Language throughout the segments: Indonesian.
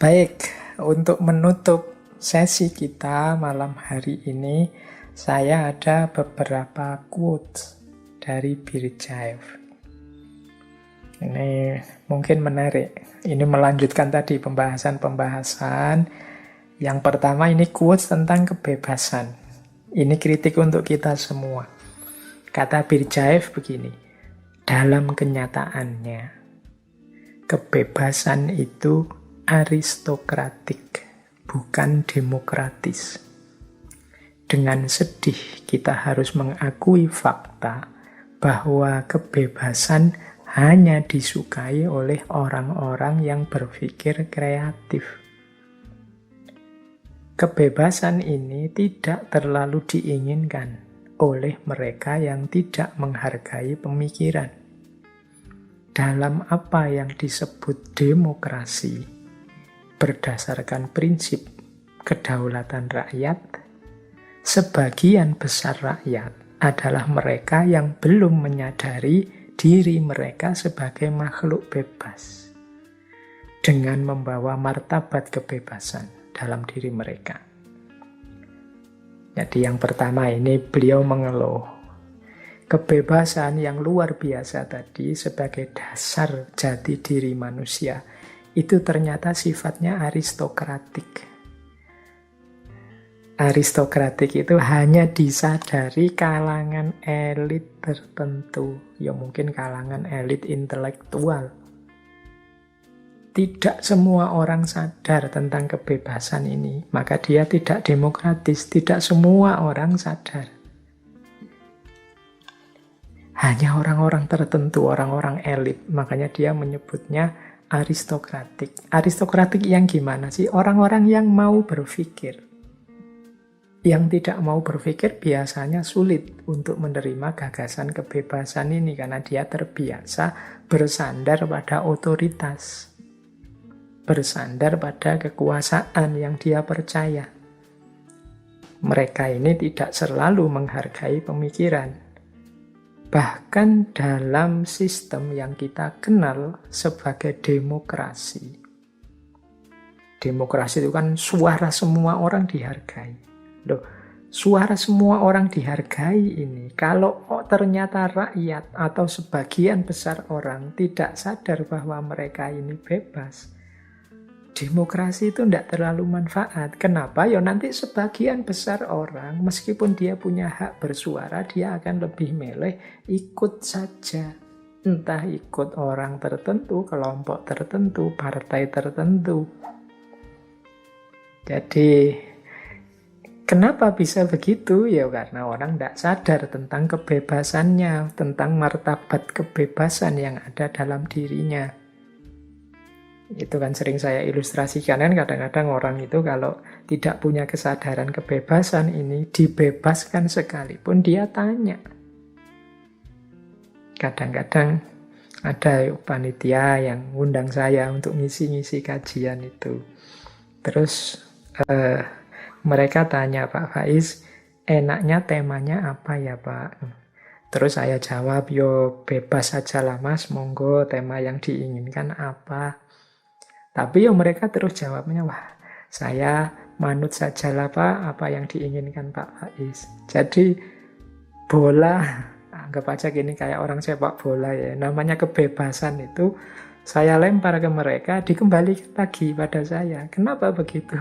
Baik, untuk menutup sesi kita malam hari ini, saya ada beberapa quotes dari Birjaev. Ini mungkin menarik. Ini melanjutkan tadi pembahasan-pembahasan. Yang pertama ini quotes tentang kebebasan. Ini kritik untuk kita semua. Kata Birjaev begini, dalam kenyataannya, kebebasan itu aristokratik, bukan demokratis. Dengan sedih kita harus mengakui fakta bahwa kebebasan hanya disukai oleh orang-orang yang berpikir kreatif. Kebebasan ini tidak terlalu diinginkan oleh mereka yang tidak menghargai pemikiran. Dalam apa yang disebut demokrasi, berdasarkan prinsip kedaulatan rakyat, sebagian besar rakyat adalah mereka yang belum menyadari diri mereka sebagai makhluk bebas dengan membawa martabat kebebasan dalam diri mereka. Jadi yang pertama ini beliau mengeluh kebebasan yang luar biasa tadi sebagai dasar jati diri manusia itu ternyata sifatnya aristokratik. Aristokratik itu hanya disadari kalangan elit tertentu, ya mungkin kalangan elit intelektual. Tidak semua orang sadar tentang kebebasan ini, maka dia tidak demokratis. Tidak semua orang sadar. Hanya orang-orang tertentu, orang-orang elit, makanya dia menyebutnya aristokratik. Aristokratik yang gimana sih? Orang-orang yang mau berpikir. Yang tidak mau berpikir biasanya sulit untuk menerima gagasan kebebasan ini karena dia terbiasa bersandar pada otoritas, bersandar pada kekuasaan yang dia percaya. Mereka ini tidak selalu menghargai pemikiran. Bahkan dalam sistem yang kita kenal sebagai demokrasi. Demokrasi itu kan suara semua orang dihargai. Loh, suara semua orang dihargai ini, kalau ternyata rakyat atau sebagian besar orang tidak sadar bahwa mereka ini bebas, demokrasi itu tidak terlalu manfaat. Kenapa? Ya nanti sebagian besar orang, meskipun dia punya hak bersuara, dia akan lebih milih ikut saja. Entah ikut orang tertentu, kelompok tertentu, partai tertentu. Jadi kenapa bisa begitu? Ya karena orang tidak sadar tentang kebebasannya, tentang martabat kebebasan yang ada dalam dirinya. Itu kan sering saya ilustrasikan kan, kadang-kadang orang itu kalau tidak punya kesadaran kebebasan ini, dibebaskan sekalipun dia tanya. Kadang-kadang ada panitia yang ngundang saya untuk ngisi-ngisi kajian itu. Terus mereka tanya, Pak Faiz, enaknya temanya apa ya Pak? Terus saya jawab, yo bebas saja lah Mas, monggo tema yang diinginkan apa. Tapi yo mereka terus jawabnya, wah saya manut saja lah Pak, apa yang diinginkan Pak Faiz. Jadi bola, anggap aja gini kayak orang sepak bola ya, namanya kebebasan itu, saya lempar ke mereka, dikembalikan lagi pada saya. Kenapa begitu?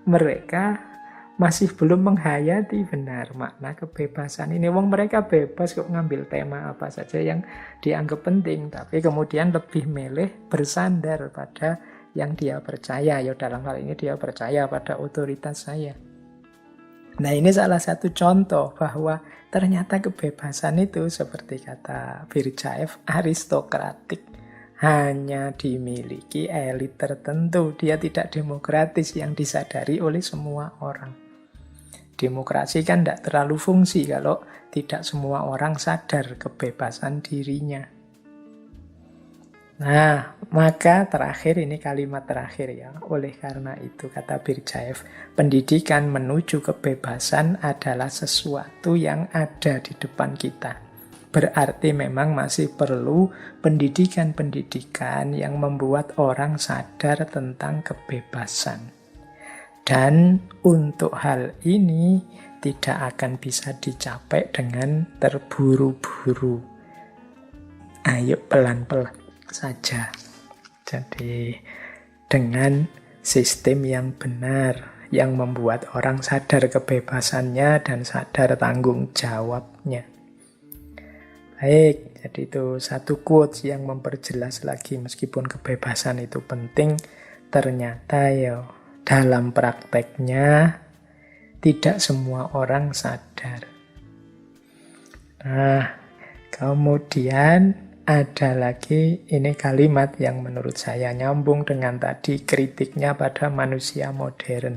Mereka masih belum menghayati benar makna kebebasan ini. Wong mereka bebas kok ngambil tema apa saja yang dianggap penting, tapi kemudian lebih milih bersandar pada yang dia percaya. Ya dalam hal ini dia percaya pada otoritas saya. Nah ini salah satu contoh bahwa ternyata kebebasan itu seperti kata Birjaev aristokratik. Hanya dimiliki elit tertentu. Dia tidak demokratis yang disadari oleh semua orang. Demokrasi kan tidak terlalu fungsi kalau tidak semua orang sadar kebebasan dirinya. Nah, maka terakhir ini kalimat terakhir ya. Oleh karena itu kata Birjaev, pendidikan menuju kebebasan adalah sesuatu yang ada di depan kita. Berarti memang masih perlu pendidikan-pendidikan yang membuat orang sadar tentang kebebasan. Dan untuk hal ini tidak akan bisa dicapai dengan terburu-buru. Ayo pelan-pelan saja. Jadi dengan sistem yang benar, yang membuat orang sadar kebebasannya dan sadar tanggung jawabnya. Baik, jadi itu satu quotes yang memperjelas lagi meskipun kebebasan itu penting, ternyata ya dalam prakteknya tidak semua orang sadar. Nah, kemudian ada lagi ini kalimat yang menurut saya nyambung dengan tadi kritiknya pada manusia modern.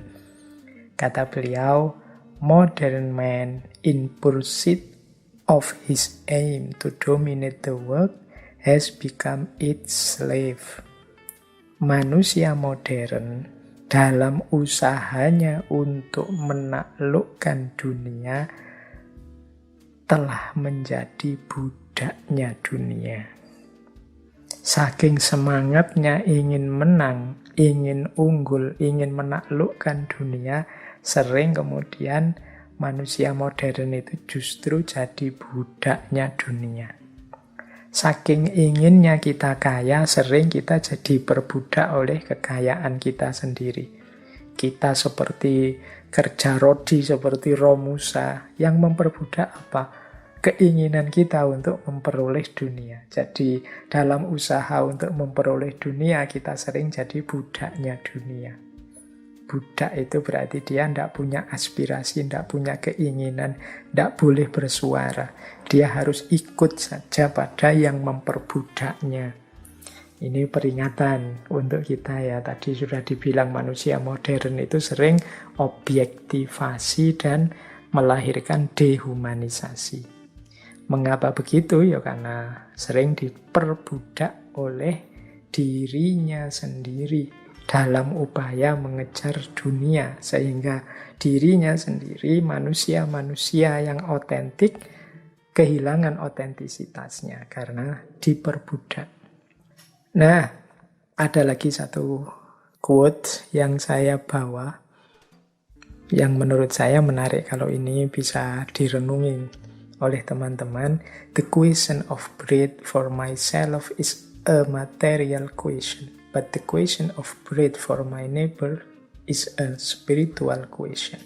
Kata beliau, modern man in pursuit of his aim to dominate the world has become its slave. Manusia modern dalam usahanya untuk menaklukkan dunia telah menjadi budaknya dunia. Saking semangatnya ingin menang, ingin unggul, ingin menaklukkan dunia, sering kemudian manusia modern itu justru jadi budaknya dunia. Saking inginnya kita kaya, sering kita jadi perbudak oleh kekayaan kita sendiri. Kita seperti kerja rodi, seperti Romusa, yang memperbudak apa? Keinginan kita untuk memperoleh dunia. Jadi dalam usaha untuk memperoleh dunia, kita sering jadi budaknya dunia. Budak itu berarti dia tidak punya aspirasi, tidak punya keinginan, tidak boleh bersuara. Dia harus ikut saja pada yang memperbudaknya. Ini peringatan untuk kita ya. Tadi sudah dibilang manusia modern itu sering objektivasi dan melahirkan dehumanisasi. Mengapa begitu? Ya karena sering diperbudak oleh dirinya sendiri dalam upaya mengejar dunia, sehingga dirinya sendiri, manusia-manusia yang otentik, kehilangan otentisitasnya karena diperbudak. Nah, ada lagi satu quote yang saya bawa, yang menurut saya menarik kalau ini bisa direnungi oleh teman-teman. The question of bread for myself is a material question. But the question of bread for my neighbor is a spiritual question.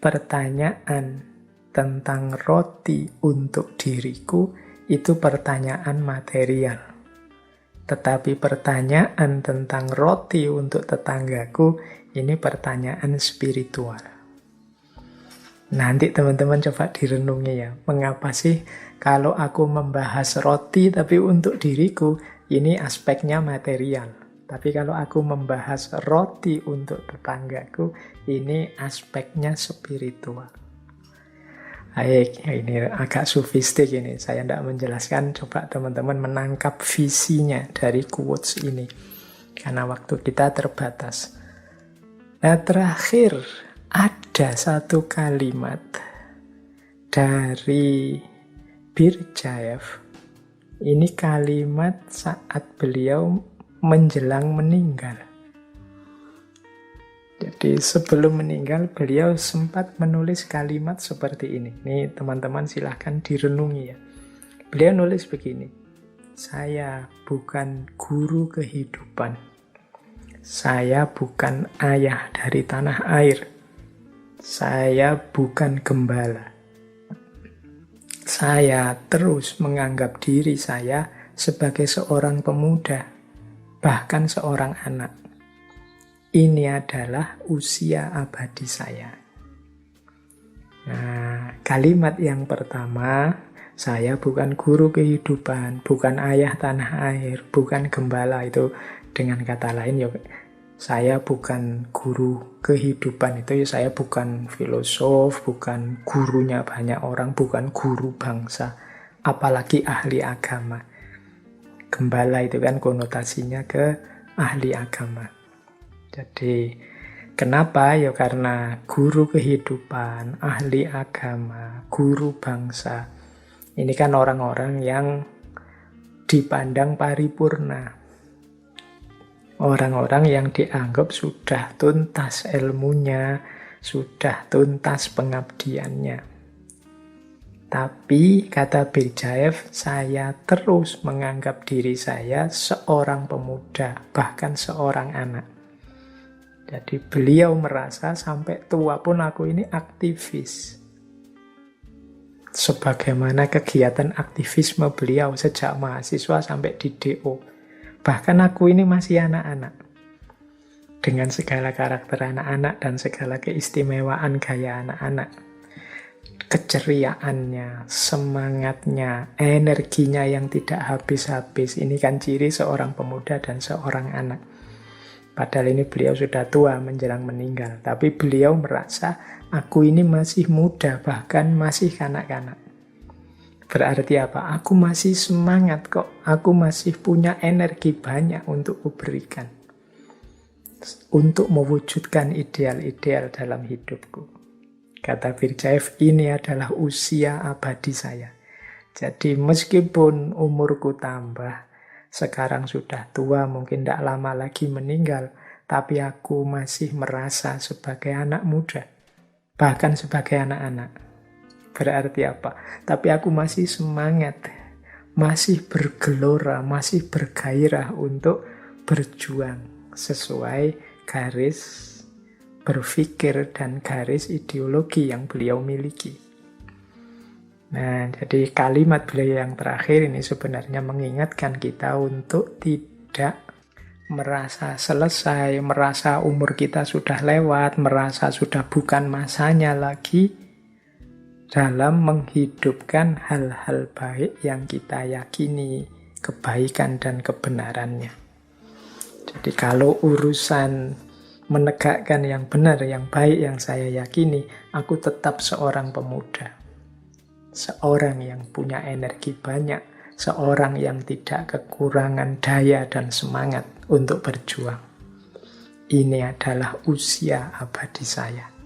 Pertanyaan tentang roti untuk diriku itu pertanyaan material. Tetapi pertanyaan tentang roti untuk tetanggaku ini pertanyaan spiritual. Nanti teman-teman coba direnungi ya. Mengapa sih kalau aku membahas roti tapi untuk diriku, ini aspeknya material. Tapi kalau aku membahas roti untuk tetanggaku, ini aspeknya spiritual. Baik, ini agak sofistik ini. Saya tidak menjelaskan, coba teman-teman menangkap visinya dari quotes ini. Karena waktu kita terbatas. Nah, terakhir ada satu kalimat dari Birjaev. Ini kalimat saat beliau menjelang meninggal. Jadi sebelum meninggal beliau sempat menulis kalimat seperti ini. Nih teman-teman silahkan direnungi ya. Beliau nulis begini. Saya bukan guru kehidupan. Saya bukan ayah dari tanah air. Saya bukan gembala. Saya terus menganggap diri saya sebagai seorang pemuda, bahkan seorang anak. Ini adalah usia abadi saya. Nah, kalimat yang pertama, saya bukan guru kehidupan, bukan ayah tanah air, bukan gembala. Itu dengan kata lain, ya, saya bukan guru kehidupan, itu ya saya bukan filosof, bukan gurunya banyak orang, bukan guru bangsa, apalagi ahli agama. Gembala itu kan konotasinya ke ahli agama. Jadi kenapa? Ya karena guru kehidupan, ahli agama, guru bangsa Ini kan orang-orang yang dipandang paripurna. Orang-orang yang dianggap sudah tuntas ilmunya, sudah tuntas pengabdiannya. Tapi, kata Berdyaev, saya terus menganggap diri saya seorang pemuda, bahkan seorang anak. Jadi beliau merasa sampai tua pun aku ini aktivis. Sebagaimana kegiatan aktivisme beliau sejak mahasiswa sampai di DO. Bahkan aku ini masih anak-anak. Dengan segala karakter anak-anak dan segala keistimewaan gaya anak-anak. Keceriaannya, semangatnya, energinya yang tidak habis-habis. Ini kan ciri seorang pemuda dan seorang anak. Padahal ini beliau sudah tua menjelang meninggal. Tapi beliau merasa aku ini masih muda, bahkan masih kanak-kanak. Berarti apa? Aku masih semangat kok. Aku masih punya energi banyak untuk kuberikan. Untuk mewujudkan ideal-ideal dalam hidupku. Kata Berdyaev, ini adalah usia abadi saya. Jadi meskipun umurku tambah, sekarang sudah tua, mungkin tidak lama lagi meninggal, tapi aku masih merasa sebagai anak muda. Bahkan sebagai anak-anak. Berarti apa? Tapi aku masih semangat, masih bergelora, masih bergairah untuk berjuang sesuai garis berpikir dan garis ideologi yang beliau miliki. Nah, jadi kalimat beliau yang terakhir ini sebenarnya mengingatkan kita untuk tidak merasa selesai, merasa umur kita sudah lewat, merasa sudah bukan masanya lagi, dalam menghidupkan hal-hal baik yang kita yakini, kebaikan dan kebenarannya. Jadi kalau urusan menegakkan yang benar, yang baik, yang saya yakini, aku tetap seorang pemuda. Seorang yang punya energi banyak, seorang yang tidak kekurangan daya dan semangat untuk berjuang. Ini adalah usia abadi saya.